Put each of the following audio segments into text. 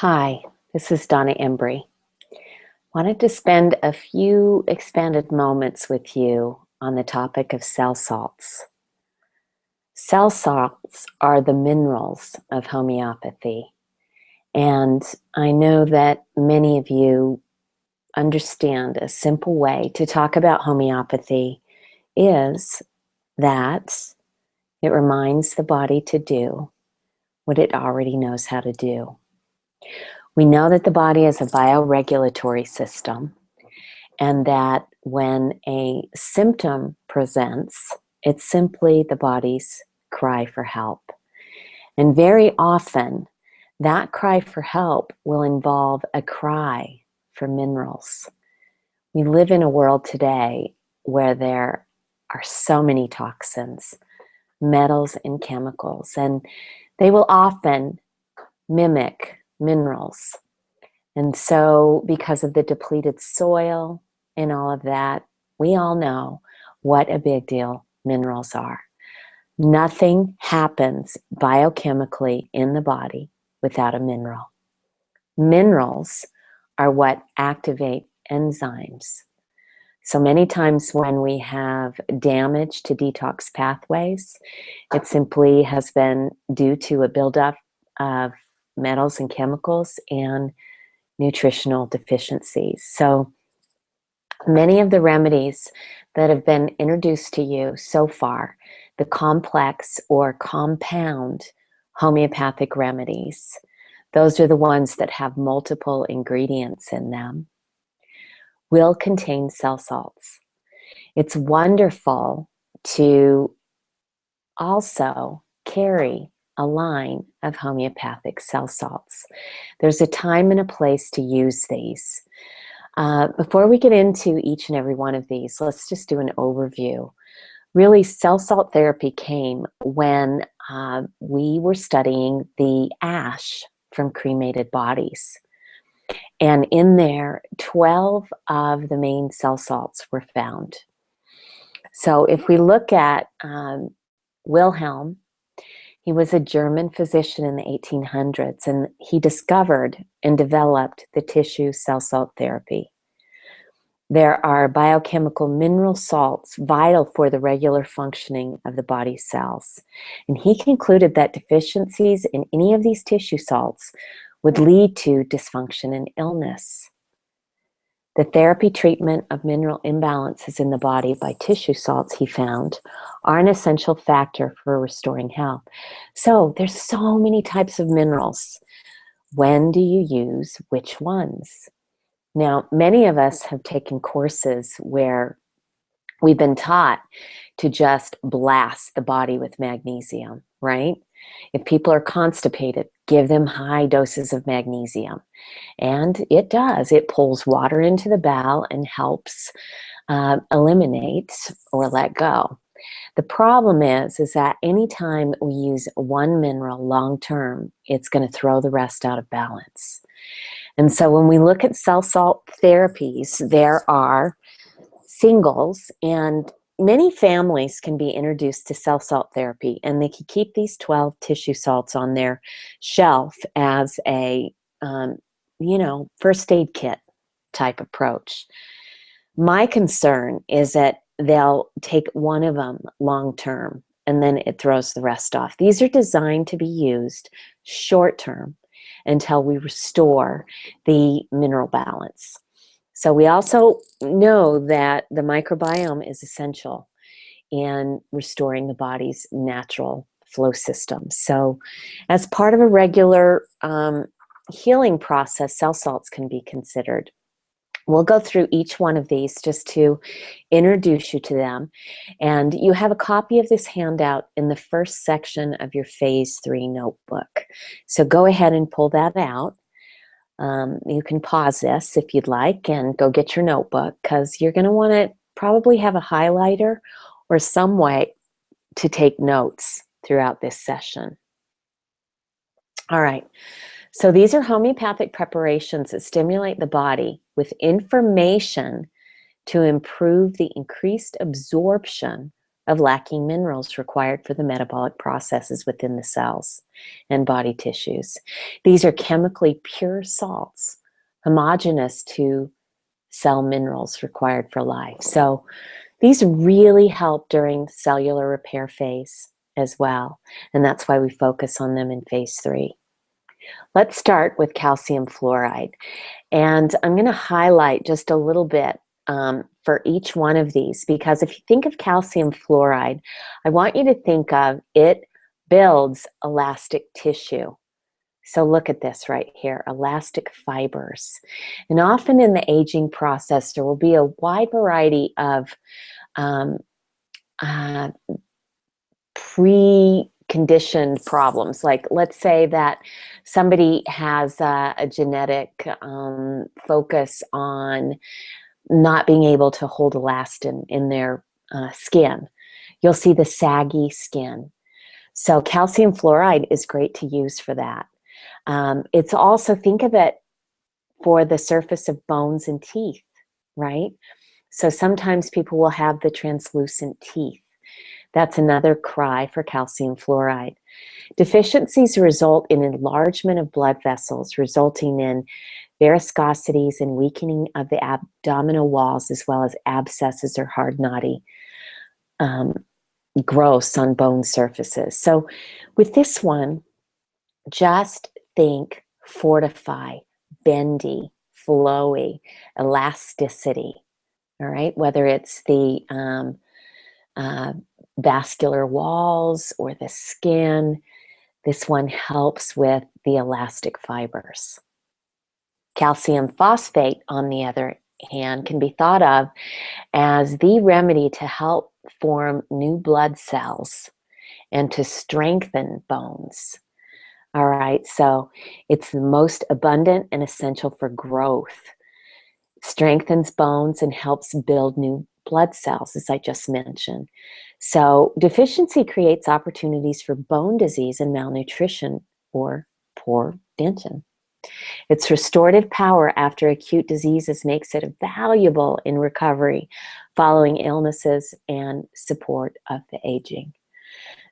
Hi, this is Donna Embry. Wanted to spend a few expanded moments with you on the topic of cell salts. Cell salts are the minerals of homeopathy, and I know that many of you understand a simple way to talk about homeopathy is that it reminds the body to do what it already knows how to do. We know that the body is a bioregulatory system and that when a symptom presents, it's simply the body's cry for help. And very often, that cry for help will involve a cry for minerals. We live in a world today where there are so many toxins, metals, and chemicals, and they will often mimic minerals. And so, because of the depleted soil and all of that, we all know what a big deal minerals are. Nothing happens biochemically in the body without a mineral. Minerals are what activate enzymes. So many times when we have damage to detox pathways, it simply has been due to a buildup of metals and chemicals and nutritional deficiencies. So many of the remedies that have been introduced to you so far, the complex or compound homeopathic remedies, those are the ones that have multiple ingredients in them, will contain cell salts. It's wonderful to also carry a line of homeopathic cell salts. There's a time and a place to use these. Before we get into each and every one of these, let's just do an overview. Really, cell salt therapy came when we were studying the ash from cremated bodies. And in there, 12 of the main cell salts were found. So if we look at Wilhelm, he was a German physician in the 1800s, and he discovered and developed the tissue cell salt therapy. There are biochemical mineral salts vital for the regular functioning of the body's cells. And he concluded that deficiencies in any of these tissue salts would lead to dysfunction and illness. The therapy treatment of mineral imbalances in the body by tissue salts, he found, are an essential factor for restoring health. So there's so many types of minerals. When do you use which ones? Now, many of us have taken courses where we've been taught to just blast the body with magnesium, right? If people are constipated, give them high doses of magnesium. And it does. It pulls water into the bowel and helps eliminate or let go. The problem is that anytime we use one mineral long term, it's going to throw the rest out of balance. And so when we look at cell salt therapies, there are singles, and many families can be introduced to cell salt therapy, and they can keep these 12 tissue salts on their shelf as a first aid kit type approach. My concern is that they'll take one of them long term and then it throws the rest off. These are designed to be used short term until we restore the mineral balance. So we also know that the microbiome is essential in restoring the body's natural flow system. So as part of a regular healing process, cell salts can be considered. We'll go through each one of these just to introduce you to them. And you have a copy of this handout in the first section of your Phase 3 notebook. So go ahead and pull that out. You can pause this if you'd like and go get your notebook, because you're going to want to probably have a highlighter or some way to take notes throughout this session. All right. So these are homeopathic preparations that stimulate the body with information to improve the increased absorption of lacking minerals required for the metabolic processes within the cells and body tissues. These are chemically pure salts, homogeneous to cell minerals required for life. So these really help during the cellular repair phase as well, and that's why we focus on them in phase 3. Let's start with calcium fluoride, and I'm going to highlight just a little bit for each one of these, because if you think of calcium fluoride, I want you to think of it builds elastic tissue. So look at this right here, elastic fibers. And often in the aging process, there will be a wide variety of preconditioned problems. Like, let's say that somebody has a genetic focus on not being able to hold elastin in their skin. You'll see the saggy skin. So calcium fluoride is great to use for that. It's also, think of it for the surface of bones and teeth, right? So sometimes people will have the translucent teeth. That's another cry for calcium fluoride. Deficiencies result in enlargement of blood vessels, resulting in varicosities and weakening of the abdominal walls, as well as abscesses or hard, knotty growths on bone surfaces. So with this one, just think fortify, bendy, flowy, elasticity, all right? Whether it's the vascular walls or the skin, this one helps with the elastic fibers. Calcium phosphate, on the other hand, can be thought of as the remedy to help form new blood cells and to strengthen bones. All right, so it's the most abundant and essential for growth. It strengthens bones and helps build new blood cells, as I just mentioned. So deficiency creates opportunities for bone disease and malnutrition or poor dentin. Its restorative power after acute diseases makes it valuable in recovery following illnesses and support of the aging.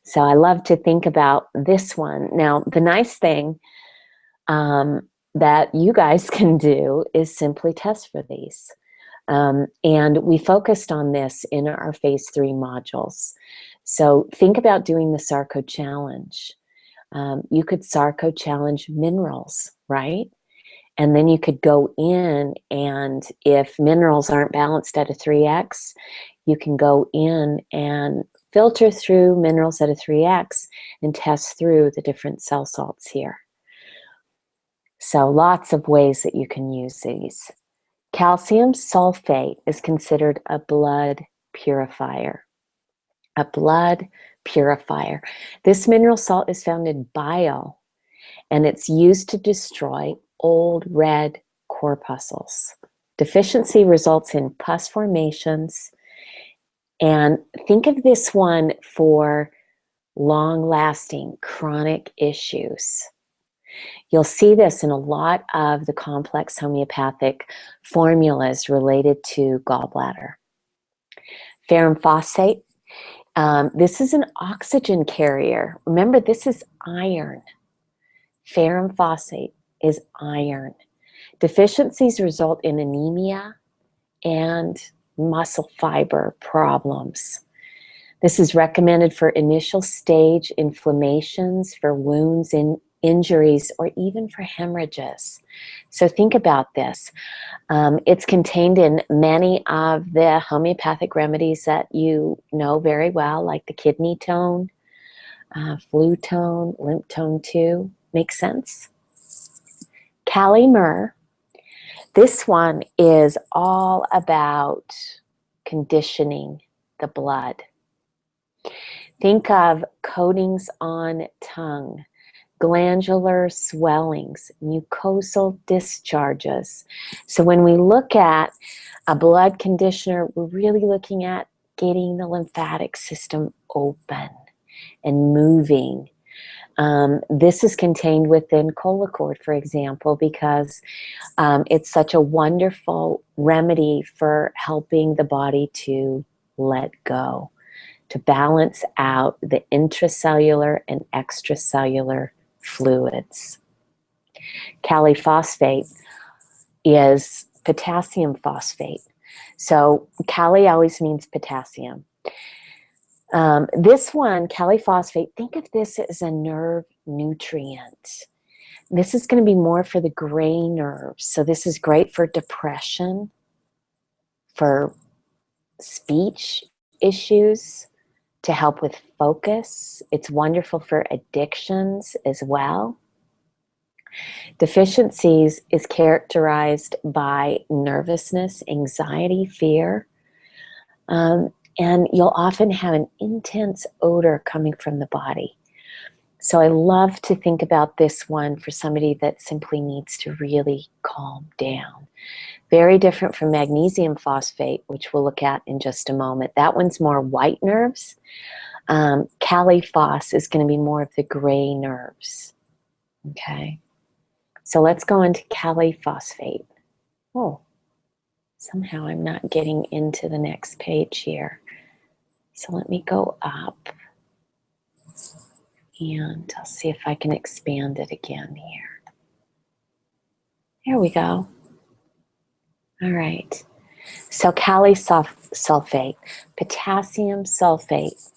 So I love to think about this one. Now, the nice thing that you guys can do is simply test for these. And we focused on this in our phase 3 modules. So think about doing the Sarco challenge. You could Sarco challenge minerals, right? And then you could go in, and if minerals aren't balanced at a 3x, you can go in and filter through minerals at a 3x and test through the different cell salts here. So lots of ways that you can use these. Calcium sulfate is considered a blood purifier. A blood purifier. This mineral salt is found in bile, and it's used to destroy old red corpuscles. Deficiency results in pus formations. And think of this one for long-lasting chronic issues. You'll see this in a lot of the complex homeopathic formulas related to gallbladder. Ferrum phosphate. This is an oxygen carrier. Remember, this is iron. Ferrum phosphate is iron. Deficiencies result in anemia and muscle fiber problems. This is recommended for initial stage inflammations, for wounds and injuries, or even for hemorrhages. So think about this. It's contained in many of the homeopathic remedies that you know very well, like the kidney tone, flu tone, lymph tone 2. Makes sense? Kali myrrh. This one is all about conditioning the blood. Think of coatings on tongue, glandular swellings, mucosal discharges. So when we look at a blood conditioner, we're really looking at getting the lymphatic system open and moving. This is contained within Colacord, for example, because it's such a wonderful remedy for helping the body to let go, to balance out the intracellular and extracellular fluids. Kali phosphate is potassium phosphate. So Kali always means potassium. This one, Kali phosphate, think of this as a nerve nutrient. This is going to be more for the gray nerves. So this is great for depression, for speech issues, to help with focus. It's wonderful for addictions as well. Deficiencies is characterized by nervousness, anxiety, fear, and you'll often have an intense odor coming from the body. So I love to think about this one for somebody that simply needs to really calm down. Very different from magnesium phosphate, which we'll look at in just a moment. That one's more white nerves. Kali phos is going to be more of the gray nerves. Okay. So let's go into Kali phosphate. Oh, somehow I'm not getting into the next page here. So let me go up and I'll see if I can expand it again here. There we go. All right. So Kali sulfate, potassium sulfate.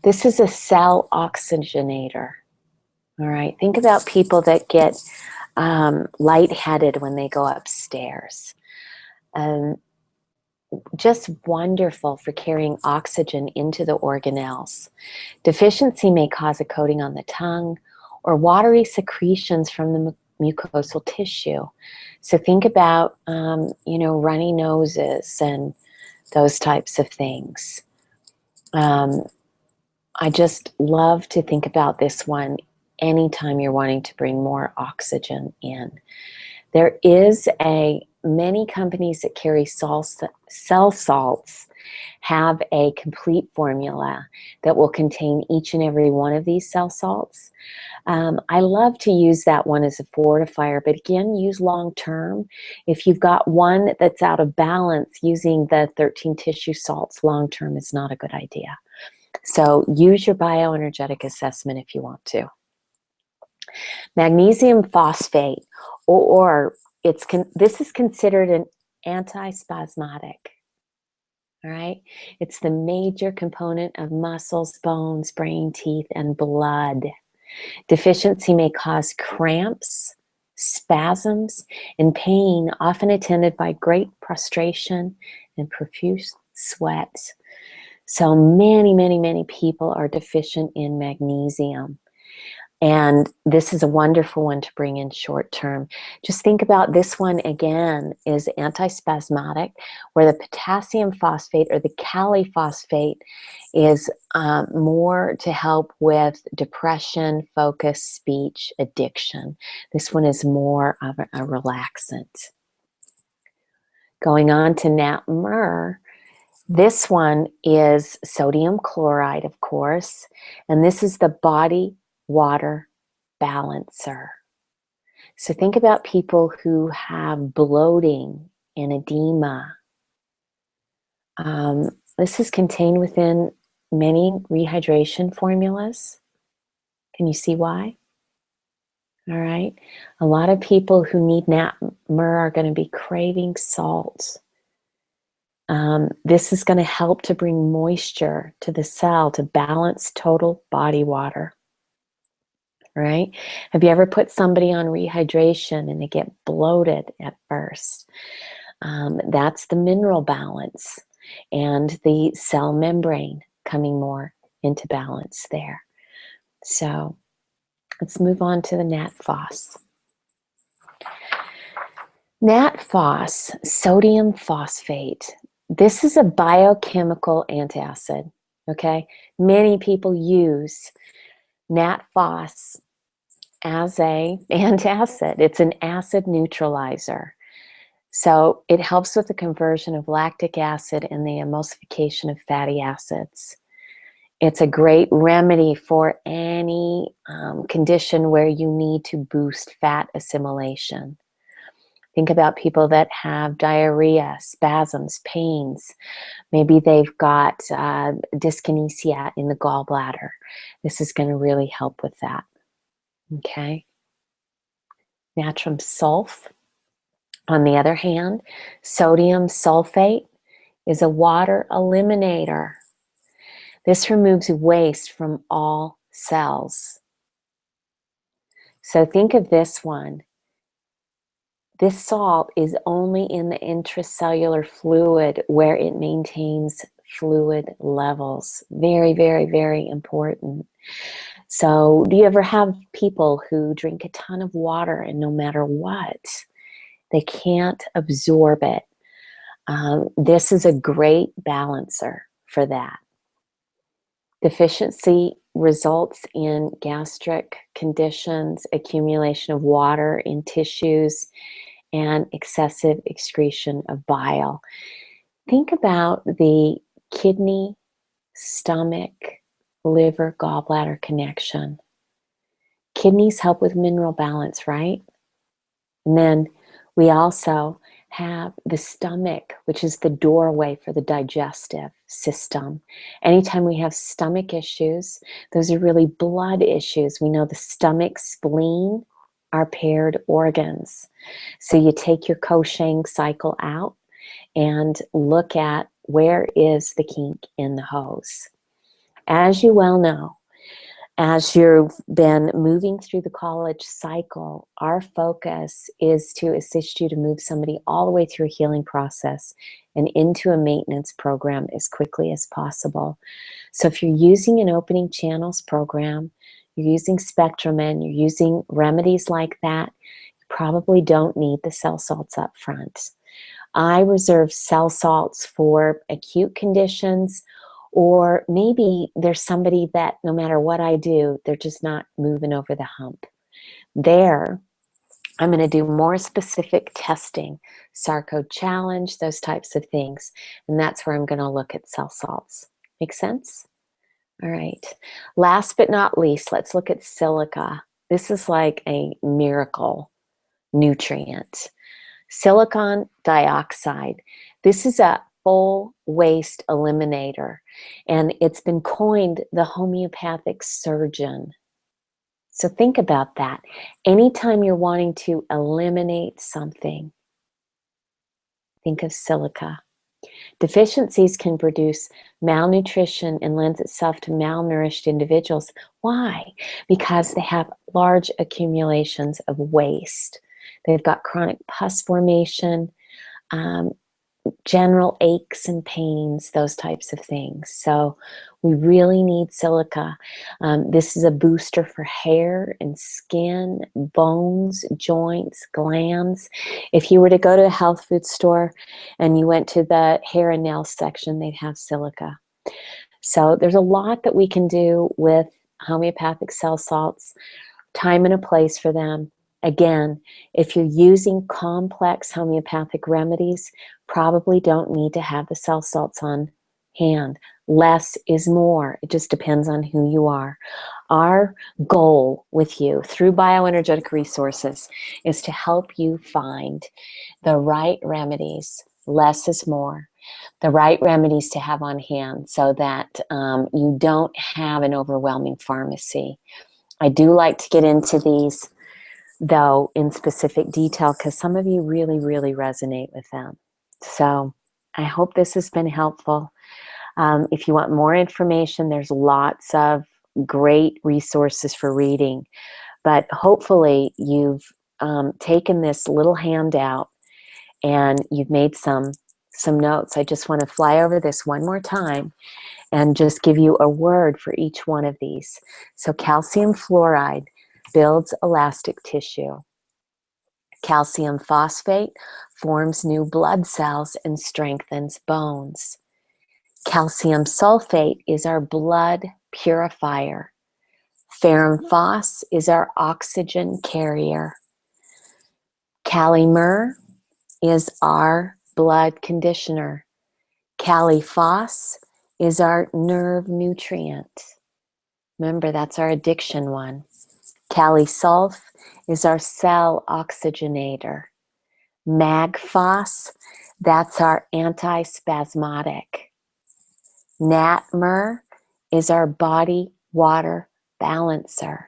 This is a cell oxygenator. All right. Think about people that get lightheaded when they go upstairs. Just wonderful for carrying oxygen into the organelles. Deficiency may cause a coating on the tongue or watery secretions from the mucosal tissue. So think about, runny noses and those types of things. I just love to think about this one anytime you're wanting to bring more oxygen in. There is many companies that carry cell salts have a complete formula that will contain each and every one of these cell salts. I love to use that one as a fortifier, but again, use long term. If you've got one that's out of balance, using the 13 tissue salts long term is not a good idea. So use your bioenergetic assessment if you want to. Magnesium phosphate, or this is considered an antispasmodic. All right, it's the major component of muscles, bones, brain, teeth, and blood. Deficiency may cause cramps, spasms, and pain, often attended by great prostration and profuse sweat. So many people are deficient in magnesium. And this is a wonderful one to bring in short term. Just think about this one again is antispasmodic, where the potassium phosphate or the Kali phosphate is more to help with depression, focus, speech, addiction. This one is more of a relaxant. Going on to NAT-MER, this one is sodium chloride, of course, and this is the body water balancer. So think about people who have bloating and edema. This is contained within many rehydration formulas. Can you see why? All right. A lot of people who need NAT-MER are going to be craving salt. This is going to help to bring moisture to the cell to balance total body water. Right? Have you ever put somebody on rehydration and they get bloated at first? That's the mineral balance and the cell membrane coming more into balance there. So let's move on to the NAT-PHOS. NAT-PHOS, sodium phosphate. This is a biochemical antacid, okay? Many people use NAT-PHOS as an antacid. It's an acid neutralizer. So it helps with the conversion of lactic acid and the emulsification of fatty acids. It's a great remedy for any condition where you need to boost fat assimilation. Think about people that have diarrhea, spasms, pains. Maybe they've got dyskinesia in the gallbladder. This is going to really help with that. Okay. Natrum sulf, on the other hand, sodium sulfate is a water eliminator. This removes waste from all cells. So think of this one. This salt is only in the intracellular fluid where it maintains fluid levels. Very, very, very important. So do you ever have people who drink a ton of water and no matter what, they can't absorb it? This is a great balancer for that. Deficiency results in gastric conditions, accumulation of water in tissues, and excessive excretion of bile. Think about the kidney, stomach, liver, gallbladder connection. Kidneys help with mineral balance, right? And then we also have the stomach, which is the doorway for the digestive system. Anytime we have stomach issues, those are really blood issues. We know the stomach, spleen are paired organs. So you take your Cochang cycle out and look at where is the kink in the hose. As you well know, as you've been moving through the college cycle, our focus is to assist you to move somebody all the way through a healing process and into a maintenance program as quickly as possible. So if you're using an opening channels program, you're using Spectramin, you're using remedies like that, you probably don't need the cell salts up front. I reserve cell salts for acute conditions, or maybe there's somebody that no matter what I do, they're just not moving over the hump. There, I'm going to do more specific testing, Sarcode challenge, those types of things. And that's where I'm going to look at cell salts. Make sense? All right. Last but not least, let's look at silica. This is like a miracle nutrient. Silicon dioxide. This is a full waste eliminator, and it's been coined the homeopathic surgeon. So think about that. Anytime you're wanting to eliminate something, think of silica. Deficiencies can produce malnutrition and lends itself to malnourished individuals. Why? Because they have large accumulations of waste. They've got chronic pus formation, general aches and pains, those types of things. So we really need silica. This is a booster for hair and skin, bones, joints, glands. If you were to go to a health food store and you went to the hair and nail section, they'd have silica. So there's a lot that we can do with homeopathic cell salts, time and a place for them. Again, if you're using complex homeopathic remedies, probably don't need to have the cell salts on hand. Less is more. It just depends on who you are. Our goal with you through bioenergetic resources is to help you find the right remedies. Less is more. The right remedies to have on hand so that you don't have an overwhelming pharmacy. I do like to get into these though in specific detail because some of you really, really resonate with them. So I hope this has been helpful. If you want more information, there's lots of great resources for reading, but hopefully you've taken this little handout and you've made some notes. I just want to fly over this one more time and just give you a word for each one of these. So calcium fluoride builds elastic tissue. Calcium phosphate forms new blood cells and strengthens bones. Calcium sulfate is our blood purifier. Ferrum phos is our oxygen carrier. Cali-mer is our blood conditioner. Cali-phos is our nerve nutrient. Remember, that's our addiction one. Cali-sulf is our cell oxygenator. Magphos, that's our antispasmodic. Natmer is our body water balancer.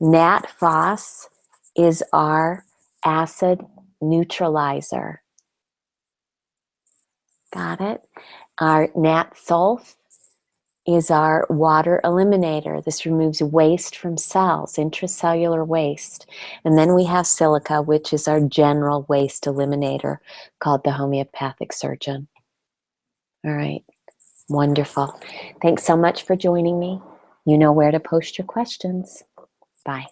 Natphos is our acid neutralizer. Got it? Our Natsulf is our water eliminator. This removes waste from cells, intracellular waste. And then we have silica, which is our general waste eliminator, called the homeopathic surgeon. All right, wonderful. Thanks so much for joining me. You know where to post your questions. Bye.